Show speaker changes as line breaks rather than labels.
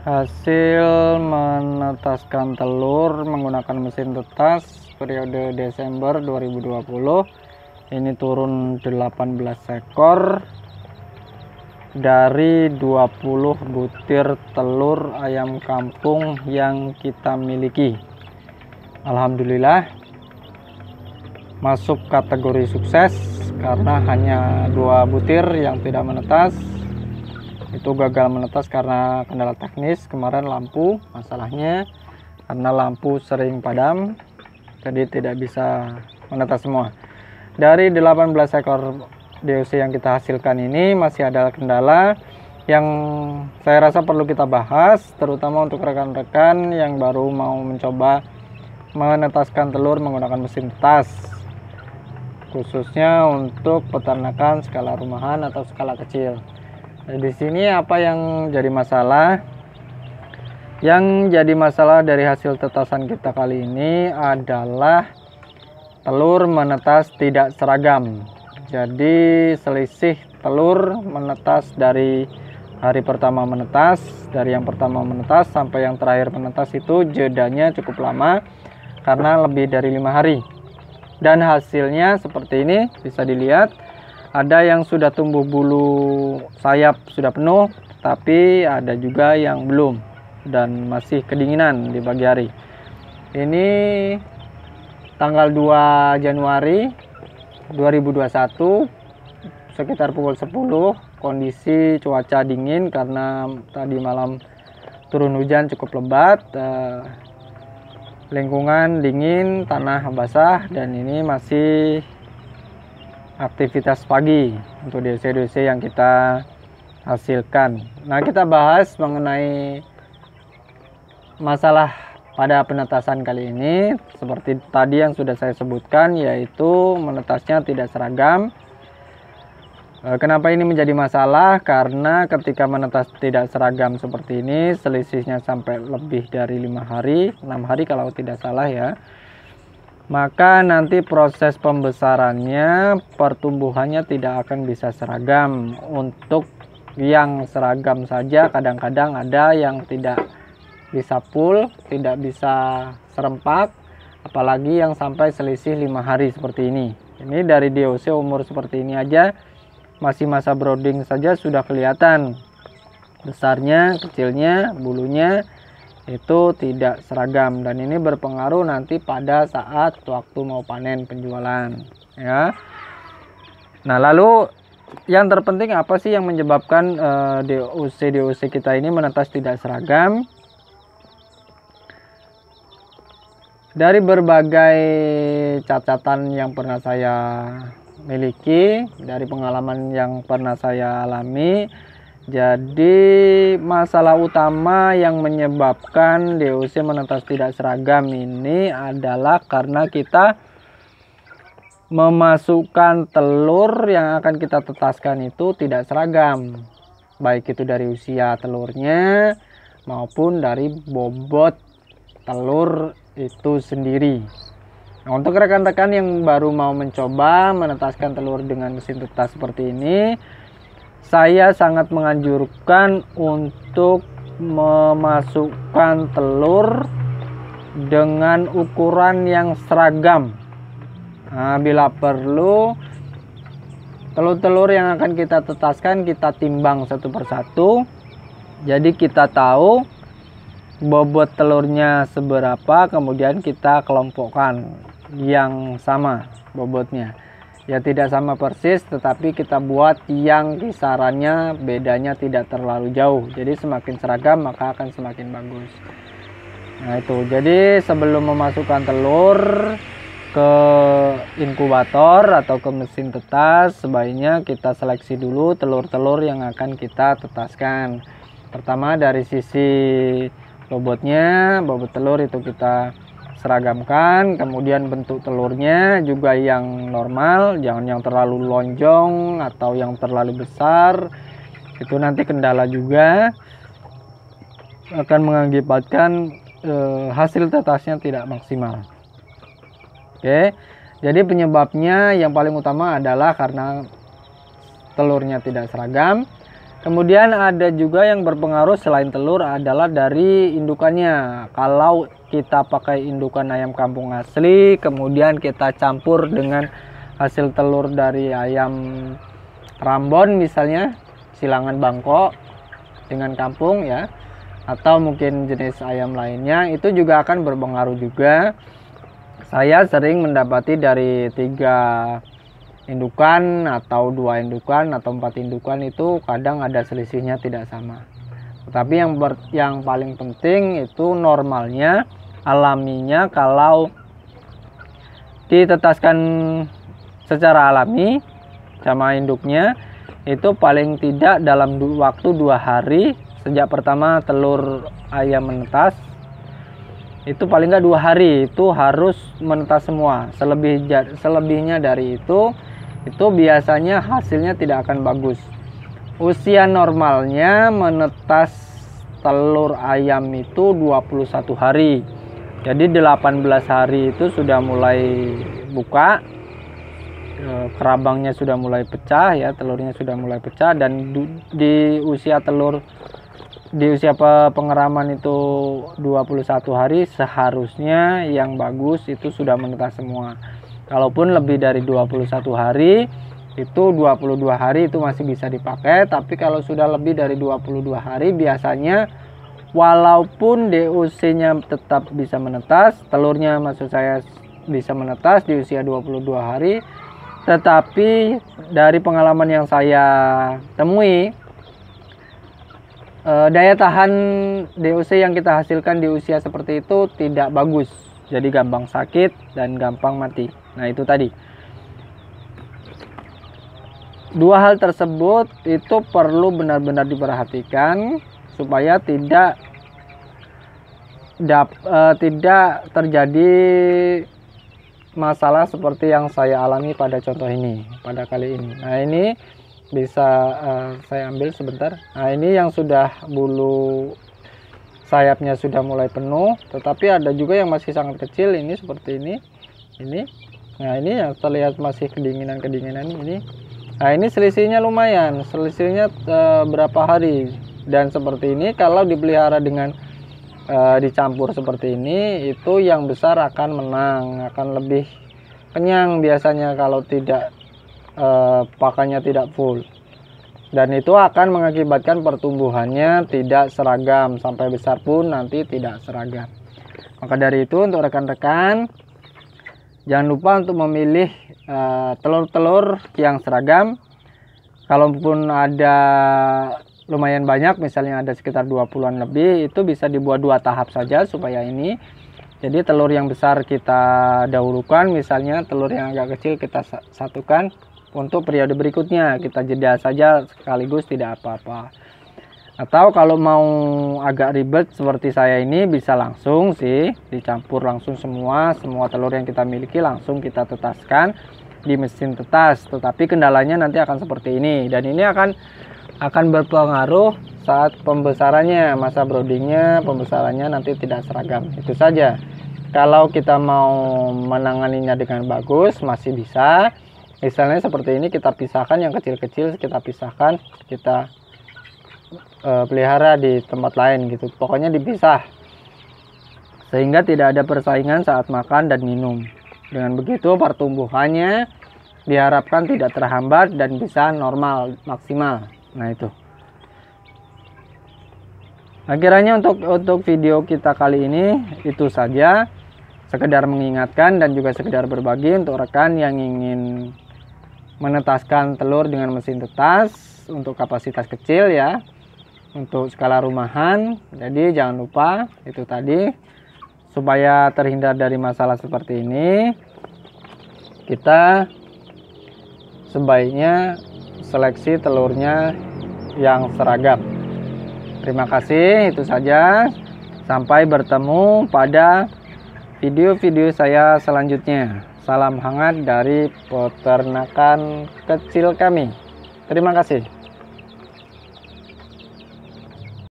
Hasil menetaskan telur menggunakan mesin tetas periode Desember 2020 ini turun 18 ekor dari 20 butir telur ayam kampung yang kita miliki. Alhamdulillah masuk kategori sukses karena hanya 2 butir yang tidak menetas. Itu gagal menetas karena kendala teknis kemarin, lampu masalahnya, karena lampu sering padam jadi tidak bisa menetas semua. Dari 18 ekor DOC yang kita hasilkan ini masih ada kendala yang saya rasa perlu kita bahas, terutama untuk rekan-rekan yang baru mau mencoba menetaskan telur menggunakan mesin tetas, khususnya untuk peternakan skala rumahan atau skala kecil. Di sini apa yang jadi masalah? Yang jadi masalah dari hasil tetasan kita kali ini adalah telur menetas tidak seragam. Jadi selisih telur menetas dari hari pertama menetas, dari yang pertama menetas sampai yang terakhir menetas itu jedanya cukup lama karena lebih dari 5 hari. Dan hasilnya seperti ini, bisa dilihat. Ada yang sudah tumbuh bulu sayap sudah penuh, tapi ada juga yang belum dan masih kedinginan di pagi hari. Ini tanggal 2 Januari 2021 sekitar pukul 10, kondisi cuaca dingin karena tadi malam turun hujan cukup lebat, lingkungan dingin, tanah basah, dan ini masih aktivitas pagi untuk DOC-DOC yang kita hasilkan. Nah, kita bahas mengenai masalah pada penetasan kali ini. Seperti tadi yang sudah saya sebutkan, yaitu menetasnya tidak seragam. Kenapa ini menjadi masalah? Karena ketika menetas tidak seragam seperti ini, selisihnya sampai lebih dari 5 hari, 6 hari kalau tidak salah ya. Maka nanti proses pembesarannya, pertumbuhannya tidak akan bisa seragam. Untuk yang seragam saja kadang-kadang ada yang tidak bisa full, tidak bisa serempak, apalagi yang sampai selisih 5 hari seperti ini. Ini dari DOC umur seperti ini aja, masih masa brooding saja sudah kelihatan besarnya, kecilnya, bulunya itu tidak seragam, dan ini berpengaruh nanti pada saat waktu mau panen penjualan ya. Nah, lalu yang terpenting apa sih yang menyebabkan DOC kita ini menetas tidak seragam? Dari berbagai catatan yang pernah saya miliki, dari pengalaman yang pernah saya alami, jadi masalah utama yang menyebabkan DOC menetas tidak seragam ini adalah karena kita memasukkan telur yang akan kita tetaskan itu tidak seragam, baik itu dari usia telurnya maupun dari bobot telur itu sendiri. Nah, untuk rekan-rekan yang baru mau mencoba menetaskan telur dengan mesin tetas seperti ini, saya sangat menganjurkan untuk memasukkan telur dengan ukuran yang seragam. Nah, bila perlu, telur-telur yang akan kita tetaskan kita timbang satu persatu. Jadi kita tahu bobot telurnya seberapa, kemudian kita kelompokkan yang sama bobotnya. Ya tidak sama persis, tetapi kita buat yang kisarannya bedanya tidak terlalu jauh. Jadi semakin seragam maka akan semakin bagus. Nah itu, jadi sebelum memasukkan telur ke inkubator atau ke mesin tetas, sebaiknya kita seleksi dulu telur-telur yang akan kita tetaskan. Pertama dari sisi bobotnya, bobot telur itu kita seragamkan, kemudian bentuk telurnya juga yang normal, jangan yang terlalu lonjong atau yang terlalu besar. Itu nanti kendala juga, akan mengakibatkan hasil tetasnya tidak maksimal. Oke, jadi penyebabnya yang paling utama adalah karena telurnya tidak seragam. Kemudian ada juga yang berpengaruh selain telur adalah dari indukannya. Kalau kita pakai indukan ayam kampung asli, kemudian kita campur dengan hasil telur dari ayam Rambon misalnya, silangan Bangkok dengan kampung ya, atau mungkin jenis ayam lainnya, itu juga akan berpengaruh juga. Saya sering mendapati dari 3 indukan atau 2 indukan atau 4 indukan itu kadang ada selisihnya tidak sama. Tetapi yang paling penting itu normalnya, alaminya, kalau ditetaskan secara alami sama induknya itu paling tidak dalam waktu 2 hari sejak pertama telur ayam menetas, itu paling nggak 2 hari itu harus menetas semua. Selebihnya dari itu biasanya hasilnya tidak akan bagus. Usia normalnya menetas telur ayam itu 21 hari. Jadi 18 hari itu sudah mulai buka, kerabangnya sudah mulai pecah ya, telurnya sudah mulai pecah, dan di usia pengeraman itu 21 hari seharusnya yang bagus itu sudah menetas semua. Kalaupun lebih dari 21 hari itu 22 hari itu masih bisa dipakai, tapi kalau sudah lebih dari 22 hari biasanya walaupun DOC-nya tetap bisa menetas, telurnya maksud saya bisa menetas di usia 22 hari, tetapi dari pengalaman yang saya temui, daya tahan DOC yang kita hasilkan di usia seperti itu tidak bagus, jadi gampang sakit dan gampang mati. Nah itu tadi 2 hal tersebut itu perlu benar-benar diperhatikan supaya tidak terjadi masalah seperti yang saya alami pada contoh ini, pada kali ini. Nah ini bisa saya ambil sebentar. Nah ini yang sudah bulu sayapnya sudah mulai penuh, tetapi ada juga yang masih sangat kecil, ini seperti ini. Nah ini yang terlihat masih kedinginan ini. Nah ini selisihnya lumayan, selisihnya berapa hari. Dan seperti ini kalau dipelihara dengan dicampur seperti ini, itu yang besar akan menang, akan lebih kenyang biasanya kalau tidak pakannya tidak full. Dan itu akan mengakibatkan pertumbuhannya tidak seragam, sampai besar pun nanti tidak seragam. Maka dari itu untuk rekan-rekan, jangan lupa untuk memilih telur-telur yang seragam. Kalaupun ada lumayan banyak, misalnya ada sekitar 20-an lebih, itu bisa dibuat 2 tahap saja supaya ini. Jadi telur yang besar kita dahulukan, misalnya telur yang agak kecil kita satukan untuk periode berikutnya, kita jeda saja sekaligus tidak apa-apa. Atau kalau mau agak ribet seperti saya ini, bisa langsung sih dicampur langsung semua telur yang kita miliki langsung kita tetaskan di mesin tetas. Tetapi kendalanya nanti akan seperti ini, dan ini akan berpengaruh saat pembesarannya, masa broodingnya, pembesarannya nanti tidak seragam. Itu saja. Kalau kita mau menanganinya dengan bagus masih bisa. Misalnya seperti ini, kita pisahkan yang kecil-kecil, kita pisahkan, kita pelihara di tempat lain gitu. Pokoknya dipisah sehingga tidak ada persaingan saat makan dan minum. Dengan begitu pertumbuhannya diharapkan tidak terhambat dan bisa normal maksimal. Nah itu. Akhirnya untuk video kita kali ini itu saja, sekedar mengingatkan dan juga sekedar berbagi untuk rekan yang ingin menetaskan telur dengan mesin tetas untuk kapasitas kecil ya, untuk skala rumahan. Jadi jangan lupa itu tadi, supaya terhindar dari masalah seperti ini, kita sebaiknya seleksi telurnya yang seragam. Terima kasih, itu saja. Sampai bertemu pada video-video saya selanjutnya. Salam hangat dari peternakan kecil kami. Terima kasih.